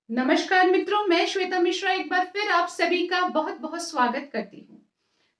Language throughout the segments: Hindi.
नमस्कार मित्रों, मैं श्वेता मिश्रा एक बार फिर आप सभी का बहुत बहुत स्वागत करती हूँ।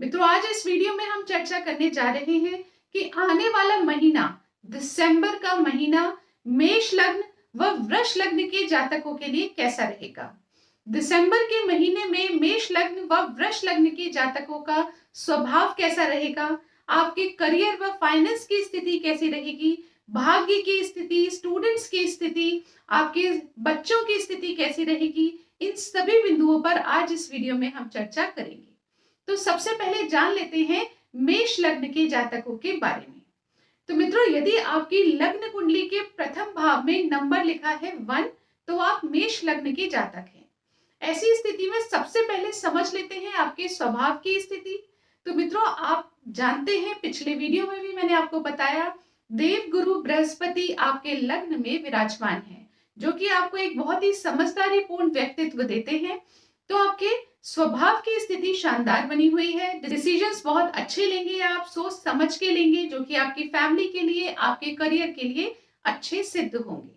मित्रों, आज इस वीडियो में हम चर्चा करने जा रहे हैं कि आने वाला महीना, दिसंबर का महीना, मेष लग्न व वृष लग्न के जातकों के लिए कैसा रहेगा। दिसंबर के महीने में मेष लग्न व वृष लग्न के जातकों का स्वभाव कैसा रहेगा, आपके करियर व फाइनेंस की स्थिति कैसी रहेगी, भाग्य की स्थिति, स्टूडेंट्स की स्थिति, आपके बच्चों की स्थिति कैसी रहेगी, इन सभी बिंदुओं पर आज इस वीडियो में हम चर्चा करेंगे। तो सबसे पहले जान लेते हैं मेष लग्न के जातकों के बारे में। तो मित्रों, यदि आपकी लग्न कुंडली के प्रथम भाव में नंबर लिखा है 1, तो आप मेष लग्न के जातक हैं। ऐसी स्थिति में सबसे पहले समझ लेते हैं आपके स्वभाव की स्थिति। तो मित्रों, आप जानते हैं, पिछले वीडियो में भी मैंने आपको बताया, देव गुरु बृहस्पति आपके लग्न में विराजमान है, जो कि आपको एक बहुत ही समझदारी पूर्ण व्यक्तित्व देते हैं। तो आपके स्वभाव की स्थिति शानदार बनी हुई है, डिसीजंस बहुत अच्छे लेंगे, आप सोच समझ के लेंगे, जो कि आपकी फैमिली के लिए, आपके करियर के लिए अच्छे सिद्ध होंगे।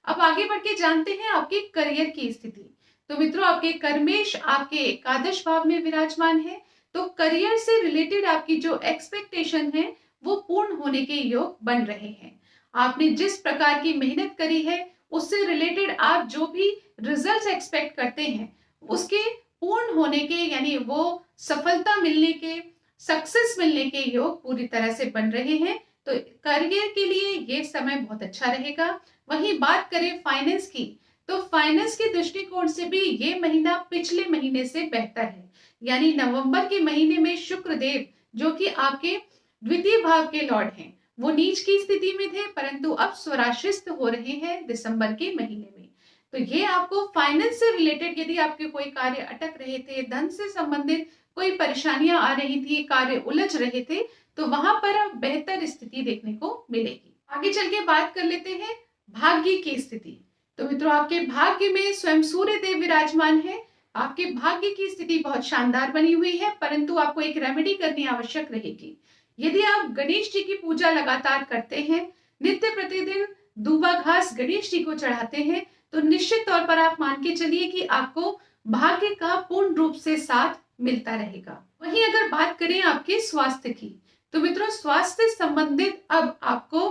अब आगे बढ़ के जानते हैं आपके करियर की स्थिति। तो मित्रों, आपके कर्मेश आपके एकादश भाव में विराजमान है, तो करियर से रिलेटेड आपकी जो एक्सपेक्टेशन है वो पूर्ण होने के योग बन रहे हैं। आपने जिस प्रकार की मेहनत करी है, उससे रिलेटेड आप जो भी रिजल्ट्स एक्सपेक्ट करते हैं, उसके पूर्ण होने के, यानी वो सफलता मिलने के, सक्सेस मिलने के योग पूरी तरह से बन रहे हैं। तो करियर के लिए ये समय बहुत अच्छा रहेगा। वहीं बात करें फाइनेंस की, तो फाइनेंस के दृष्टिकोण से भी ये महीना पिछले महीने से बेहतर है। यानी नवंबर के महीने में शुक्र देव, जो कि आपके द्वितीय भाव के लॉर्ड हैं, वो नीच की स्थिति में थे, परंतु अब स्वराशिस्त हो रहे हैं दिसंबर के महीने में। तो ये आपको फाइनेंस से रिलेटेड, यदि आपके कोई कार्य अटक रहे थे, धन से संबंधित कोई परेशानियां आ रही थी, कार्य उलझ रहे थे, तो वहां पर अब बेहतर स्थिति देखने को मिलेगी। आगे चल के बात कर लेते हैं भाग्य की स्थिति। तो मित्रों, आपके भाग्य में स्वयं सूर्य देव विराजमान है। आपके भाग्य की स्थिति बहुत शानदार बनी हुई है, परंतु आपको एक रेमेडी करनी आवश्यक रहेगी। यदि आप गणेश जी की पूजा लगातार करते हैं, नित्य प्रतिदिन दूबा घास गणेश जी को चढ़ाते हैं, तो निश्चित तौर पर आप मान के चलिए कि आपको भाग्य का पूर्ण रूप से साथ मिलता रहेगा। वहीं अगर बात करें आपके स्वास्थ्य की, तो मित्रों, स्वास्थ्य संबंधित अब आपको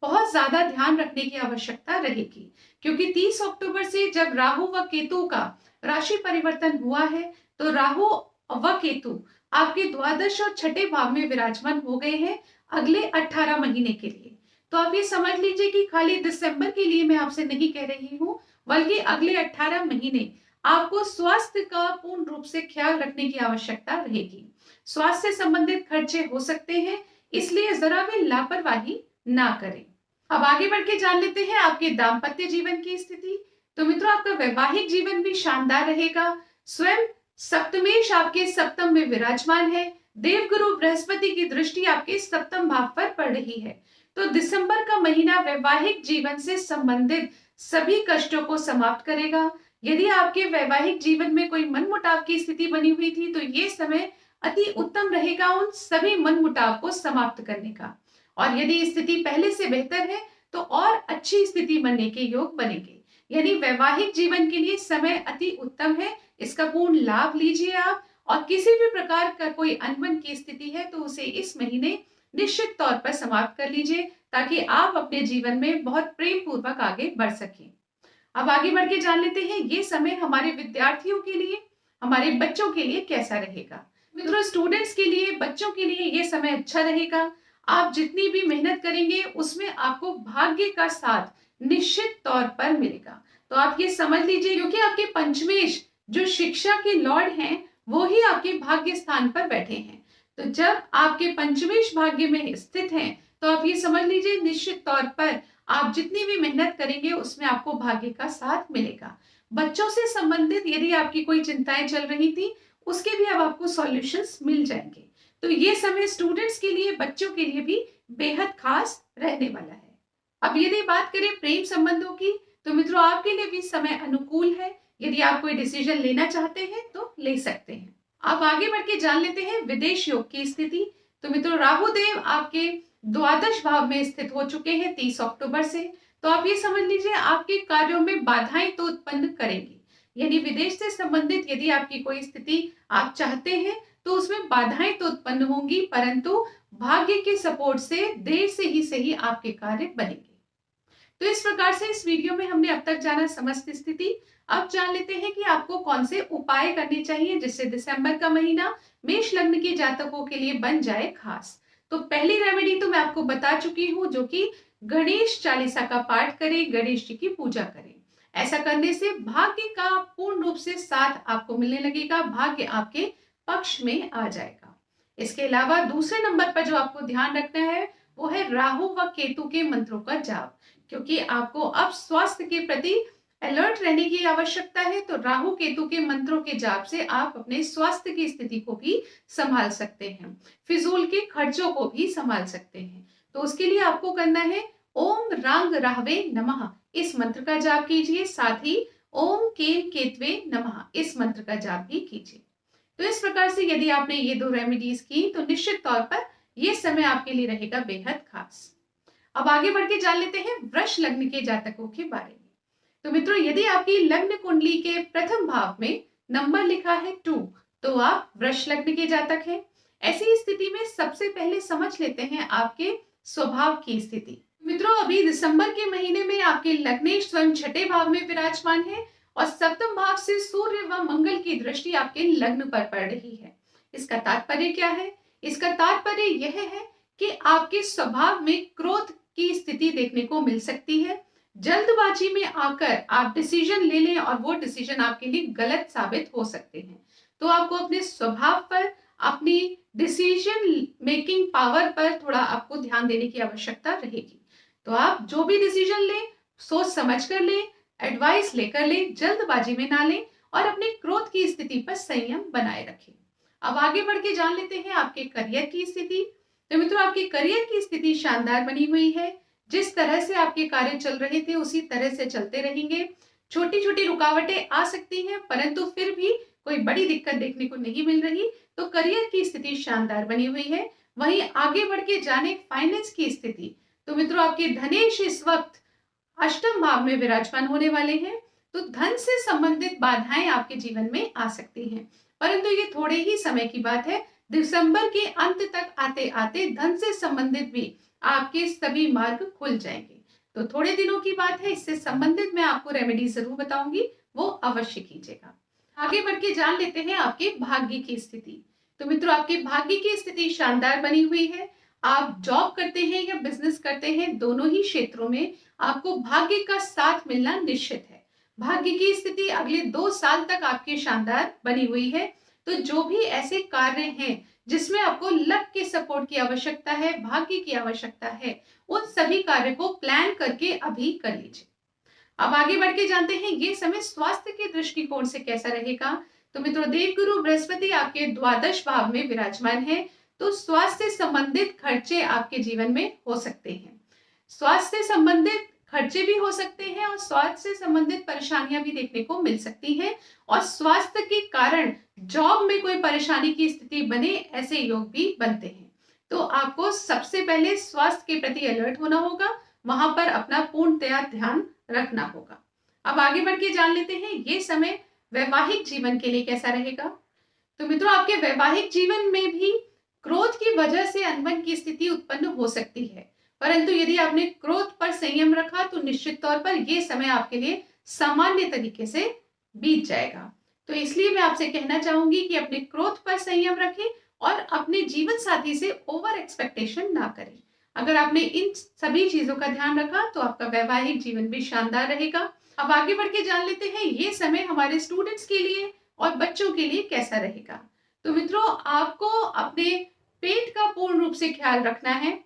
बहुत ज्यादा ध्यान रखने की आवश्यकता रहेगी, क्योंकि 30 अक्टूबर से जब राहु व केतु का राशि परिवर्तन हुआ है, तो राहु व केतु आपके द्वादश और छठे भाव में विराजमान हो गए हैं अगले 18 महीने के लिए। तो आप ये समझ लीजिए कि खाली दिसंबर के लिए मैं आपसे नहीं कह रही हूँ, बल्कि अगले 18 महीने आपको स्वास्थ्य का पूर्ण रूप से ख्याल रखने की आवश्यकता रहेगी। स्वास्थ्य से संबंधित खर्चे हो सकते हैं, इसलिए जरा भी लापरवाही ना करें। अब आगे बढ़ के जान लेते हैं आपके दाम्पत्य जीवन की स्थिति। तो मित्रों, आपका वैवाहिक जीवन भी शानदार रहेगा। स्वयं सप्तमेश आपके सप्तम में विराजमान है। देवगुरु बृहस्पति की दृष्टि आपके सप्तम भाव पर पड़ रही है। तो दिसंबर का महीना वैवाहिक जीवन से संबंधित सभी कष्टों को समाप्त करेगा। यदि आपके वैवाहिक जीवन में कोई मनमुटाव की स्थिति बनी हुई थी, तो ये समय अति उत्तम रहेगा उन सभी मनमुटाव को समाप्त करने का। और यदि स्थिति पहले से बेहतर है, तो और अच्छी स्थिति बनने के योग बनेंगे। यानी वैवाहिक जीवन के लिए समय अति उत्तम है, इसका पूर्ण लाभ लीजिए आप। और किसी भी प्रकार का कोई अनबन की स्थिति है, तो उसे इस महीने निश्चित तौर पर समाप्त कर लीजिए, ताकि आप अपने जीवन में बहुत प्रेम पूर्वक आगे बढ़ सकें। अब आगे बढ़ के जान लेते हैं ये समय हमारे विद्यार्थियों के लिए, हमारे बच्चों के लिए कैसा रहेगा। मित्रों, स्टूडेंट्स के लिए, बच्चों के लिए ये समय अच्छा रहेगा। आप जितनी भी मेहनत करेंगे, उसमें आपको भाग्य का साथ निश्चित तौर पर मिलेगा। तो आप ये समझ लीजिए, क्योंकि आपके पंचमेश जो शिक्षा के लॉर्ड हैं, वो ही आपके भाग्य स्थान पर बैठे हैं। तो जब आपके पंचमेश भाग्य में स्थित हैं, तो आप ये समझ लीजिए निश्चित तौर पर आप जितनी भी मेहनत करेंगे, उसमें आपको भाग्य का साथ मिलेगा। बच्चों से संबंधित यदि आपकी कोई चिंताएं चल रही थी, उसके भी अब आपको सॉल्यूशंस मिल जाएंगे। तो ये समय स्टूडेंट्स के लिए, बच्चों के लिए भी बेहद खास रहने वाला है। अब यदि बात करें प्रेम संबंधों की, तो मित्रों, आपके लिए भी समय अनुकूल है। यदि आप कोई डिसीजन लेना चाहते हैं, तो ले सकते हैं। अब आगे बढ़ के जान लेते हैं विदेश योग की स्थिति। तो मित्रों, राहु देव आपके द्वादश भाव में स्थित हो चुके हैं 30 अक्टूबर से। तो आप ये समझ लीजिए आपके कार्यों में बाधाएं तो उत्पन्न करेंगी। यानी विदेश से संबंधित यदि आपकी कोई स्थिति आप चाहते हैं तो उसमें बाधाएं तो उत्पन्न होंगी, परंतु भाग्य के सपोर्ट से देर से ही सही आपके कार्य बनेंगे। तो इस प्रकार से इस वीडियो में हमने अब तक जाना समस्त स्थिति। अब जान लेते हैं कि आपको कौन से उपाय करने चाहिए जिससे दिसंबर का महीना मेष लग्न के जातकों के लिए बन जाए खास। तो पहली रेमेडी तो मैं आपको बता चुकी हूँ, जो कि गणेश चालीसा का पाठ करें, गणेश जी की पूजा करें। ऐसा करने से भाग्य का पूर्ण रूप से साथ आपको मिलने लगेगा, भाग्य आपके पक्ष में आ जाएगा। इसके अलावा दूसरे नंबर पर जो आपको ध्यान रखना है वो है राहु व केतु के मंत्रों का जाप, क्योंकि आपको अब स्वास्थ्य के प्रति अलर्ट रहने की आवश्यकता है। तो राहु केतु के मंत्रों के जाप से आप अपने स्वास्थ्य की स्थिति को भी संभाल सकते हैं, फिजूल के खर्चों को भी संभाल सकते हैं। तो उसके लिए आपको करना है ओम रांग राहवे नमः इस मंत्र का जाप कीजिए, साथ ही ओम केन केतवे नमः इस मंत्र का जाप भी कीजिए। तो इस प्रकार से यदि आपने ये दो रेमेडीज की तो निश्चित तौर पर यह समय आपके लिए रहेगा बेहद खास। अब आगे बढ़ के जान लेते हैं वृष लग्न के जातकों के बारे में। तो मित्रों, यदि आपकी लग्न कुंडली के प्रथम भाव में नंबर लिखा है 2, तो आप वृष लग्न के जातक हैं। ऐसी स्थिति में सबसे पहले समझ लेते हैं आपके स्वभाव की स्थिति। मित्रों, अभी दिसंबर के महीने में आपके लग्नेश स्वयं छठे भाव में विराजमान है और सप्तम भाव से सूर्य व मंगल की दृष्टि आपके लग्न पर पड़ रही है। इसका तात्पर्य क्या है? इसका तात्पर्य यह है कि आपके स्वभाव में क्रोध की स्थिति देखने को मिल सकती है। जल्दबाजी में आकर आप डिसीजन ले लें और वो डिसीजन आपके लिए गलत साबित हो सकते हैं। तो आपको अपने स्वभाव पर, अपनी डिसीजन मेकिंग पावर पर थोड़ा आपको ध्यान देने की आवश्यकता रहेगी। तो आप जो भी डिसीजन लें सोच समझ कर लें, एडवाइस लेकर लें, जल्दबाजी में ना लें और अपने क्रोध की स्थिति पर संयम बनाए रखें। अब आगे बढ़ के जान लेते हैं आपके करियर की स्थिति। तो मित्रों, आपके करियर की स्थिति शानदार बनी हुई है। जिस तरह से आपके कार्य चल रहे थे उसी तरह से चलते रहेंगे। छोटी छोटी रुकावटें आ सकती हैं, परंतु फिर भी कोई बड़ी दिक्कत देखने को नहीं मिल रही। तो करियर की स्थिति शानदार बनी हुई है। वहीं आगे बढ़ के जाने फाइनेंस की स्थिति। तो मित्रों, आपके धनेश इस वक्त अष्टम भाव में विराजमान होने वाले हैं। तो धन से संबंधित बाधाएं आपके जीवन में आ सकती हैं, परंतु ये थोड़े ही समय की बात है। दिसंबर के अंत तक आते आते धन से संबंधित भी आपके सभी मार्ग खुल जाएंगे। तो थोड़े दिनों की बात है, इससे संबंधित मैं आपको रेमेडी जरूर बताऊंगी, वो अवश्य कीजिएगा। आगे बढ़ के जान लेते हैं आपके भाग्य की स्थिति। तो मित्रों, आपके भाग्य की स्थिति शानदार बनी हुई है। आप जॉब करते हैं या बिजनेस करते हैं, दोनों ही क्षेत्रों में आपको भाग्य का साथ मिलना निश्चित है। भाग्य की स्थिति अगले 2 साल तक आपकी शानदार बनी हुई है। तो जो भी ऐसे कार्य हैं जिसमें आपको लक के सपोर्ट की आवश्यकता है, भाग्य की आवश्यकता है, उन सभी कार्य को प्लान करके अभी कर लीजिए। अब आगे बढ़ के जानते हैं ये समय स्वास्थ्य के दृष्टिकोण से कैसा रहेगा। तो मित्रों, देवगुरु बृहस्पति आपके द्वादश भाव में विराजमान है। तो स्वास्थ्य संबंधित खर्चे आपके जीवन में हो सकते हैं। स्वास्थ्य संबंधित खर्चे भी हो सकते हैं और स्वास्थ्य से संबंधित परेशानियां भी देखने को मिल सकती हैं और स्वास्थ्य के कारण जॉब में कोई परेशानी की स्थिति बने, ऐसे योग भी बनते हैं। तो आपको सबसे पहले स्वास्थ्य के प्रति अलर्ट होना होगा, वहां पर अपना पूर्णतया ध्यान रखना होगा। अब आगे बढ़ के जान लेते हैं ये समय वैवाहिक जीवन के लिए कैसा रहेगा। तो मित्रों, आपके वैवाहिक जीवन में भी क्रोध की वजह से अनबन की स्थिति उत्पन्न हो सकती है, परंतु यदि आपने क्रोध पर संयम रखा तो निश्चित तौर पर यह समय आपके लिए सामान्य तरीके से बीत जाएगा। तो इसलिए मैं आपसे कहना चाहूंगी कि अपने क्रोध पर संयम रखें और अपने जीवन साथी से ओवर एक्सपेक्टेशन ना करें। अगर आपने इन सभी चीजों का ध्यान रखा तो आपका वैवाहिक जीवन भी शानदार रहेगा। अब आगे बढ़ के जान लेते हैं ये समय हमारे स्टूडेंट्स के लिए और बच्चों के लिए कैसा रहेगा। तो मित्रों, आपको अपने पेट का पूर्ण रूप से ख्याल रखना है,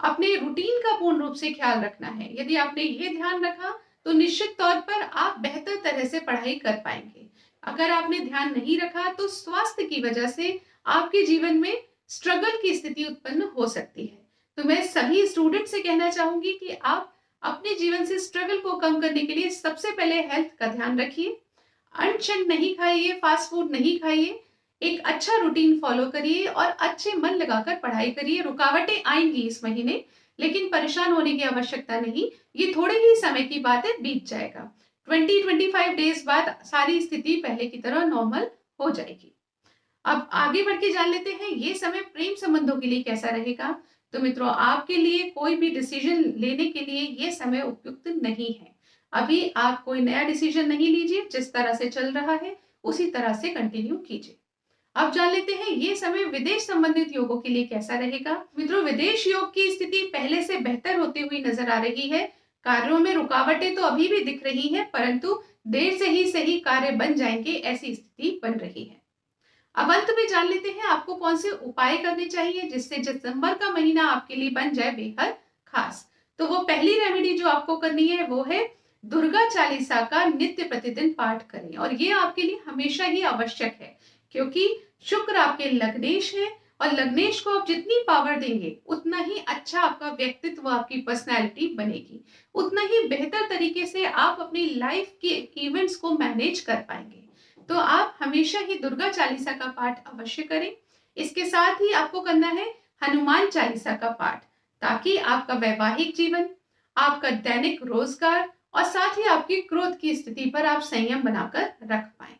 अपने रूटीन का पूर्ण रूप से ख्याल रखना है। यदि आपने ये ध्यान रखा तो निश्चित तौर पर आप बेहतर तरह से पढ़ाई कर पाएंगे। अगर आपने ध्यान नहीं रखा तो स्वास्थ्य की वजह से आपके जीवन में स्ट्रगल की स्थिति उत्पन्न हो सकती है। तो मैं सभी स्टूडेंट से कहना चाहूंगी कि आप अपने जीवन से स्ट्रगल को कम करने के लिए सबसे पहले हेल्थ का ध्यान रखिए। अनशन नहीं खाइए, फास्ट फूड नहीं खाइए, एक अच्छा रूटीन फॉलो करिए और अच्छे मन लगाकर पढ़ाई करिए। रुकावटें आएंगी इस महीने, लेकिन परेशान होने की आवश्यकता नहीं, ये थोड़े ही समय की बात है, बीत जाएगा। 20-25 डेज बाद सारी स्थिति पहले की तरह नॉर्मल हो जाएगी। अब आगे बढ़ के जान लेते हैं ये समय प्रेम संबंधों के लिए कैसा रहेगा। तो मित्रों, आपके लिए कोई भी डिसीजन लेने के लिए ये समय उपयुक्त नहीं है। अभी आप कोई नया डिसीजन नहीं लीजिए, जिस तरह से चल रहा है उसी तरह से कंटिन्यू कीजिए। अब जान लेते हैं ये समय विदेश संबंधित योगों के लिए कैसा रहेगा। मित्रों, विदेश योग की स्थिति पहले से बेहतर होती हुई नजर आ रही है। कार्यों में रुकावटें तो अभी भी दिख रही हैं, परंतु देर से ही सही कार्य बन जाएंगे, ऐसी स्थिति बन रही है। अब अंत में जान लेते हैं आपको कौन से उपाय करने चाहिए जिससे दिसंबर का महीना आपके लिए बन जाए बेहद खास। तो वो पहली रेमेडी जो आपको करनी है वो है दुर्गा चालीसा का नित्य प्रतिदिन पाठ करें, और ये आपके लिए हमेशा ही आवश्यक है, क्योंकि शुक्र आपके लग्नेश है, और लग्नेश को आप जितनी पावर देंगे उतना ही अच्छा आपका व्यक्तित्व, आपकी पर्सनैलिटी बनेगी, उतना ही बेहतर तरीके से आप अपनी लाइफ के इवेंट्स को मैनेज कर पाएंगे। तो आप हमेशा ही दुर्गा चालीसा का पाठ अवश्य करें। इसके साथ ही आपको करना है हनुमान चालीसा का पाठ, ताकि आपका वैवाहिक जीवन, आपका दैनिक रोजगार और साथ ही आपकी क्रोध की स्थिति पर आप संयम बनाकर रख पाए।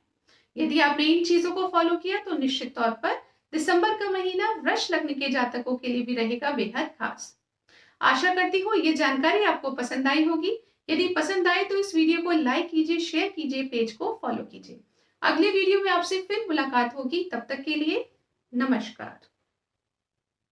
यदि आपने इन चीजों को फॉलो किया तो निश्चित तौर पर दिसंबर का महीना वृष लग्न के जातकों के लिए भी रहेगा बेहद खास। आशा करती हूँ ये जानकारी आपको पसंद आई होगी। यदि पसंद आए तो इस वीडियो को लाइक कीजिए, शेयर कीजिए, पेज को फॉलो कीजिए। अगले वीडियो में आपसे फिर मुलाकात होगी, तब तक के लिए नमस्कार।